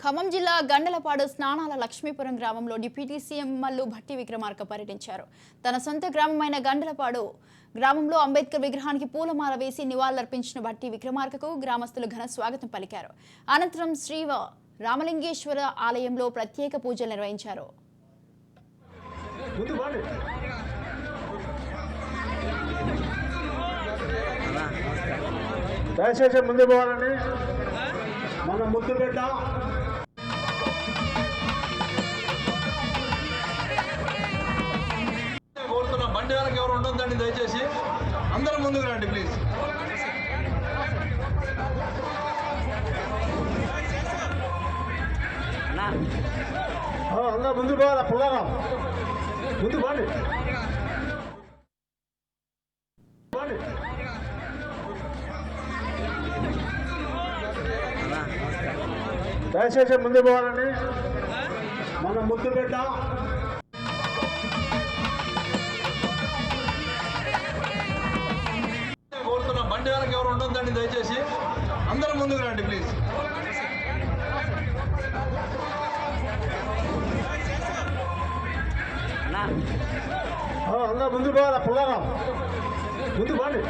ఖమ్మం జిల్లా గండలపాడు స్నానాల లక్ష్మీపురం గ్రామంలో డిప్యూటీ సీఎం మల్లు భట్టి విక్రమార్క పర్యటించారు. తన సొంత గ్రామమైన గండలపాడు గ్రామంలో అంబేద్కర్ విగ్రహానికి పూలమాల వేసి నివాళులర్పించిన భట్టి విక్రమార్కకు గ్రామస్తులు ఘన స్వాగతం పలికారు. అనంతరం శ్రీ రామలింగేశ్వర ఆలయంలో ప్రత్యేక పూజలు నిర్వహించారు. దయచేసి ముందు పోవాలని మన ముద్దు బిడ్డ కోరుతున్న బండి వెనక ఎవరు ఉండొద్దండి. దయచేసి అందరూ ముందుకు రండి ప్లీజ్. అందరూ ముందు పోవాలా పుల్లారా ముందు పోండి. దయచేసి ముందు పోవాలని మన ముద్దు బిడ్డ కోరుతున్న బండి వెనక ఎవరు ఉండొద్దండి. దయచేసి అందరూ ముందుకు రండి ప్లీజ్. అందరూ ముందు పోవాలా పుల్లారా ముందు పోండి.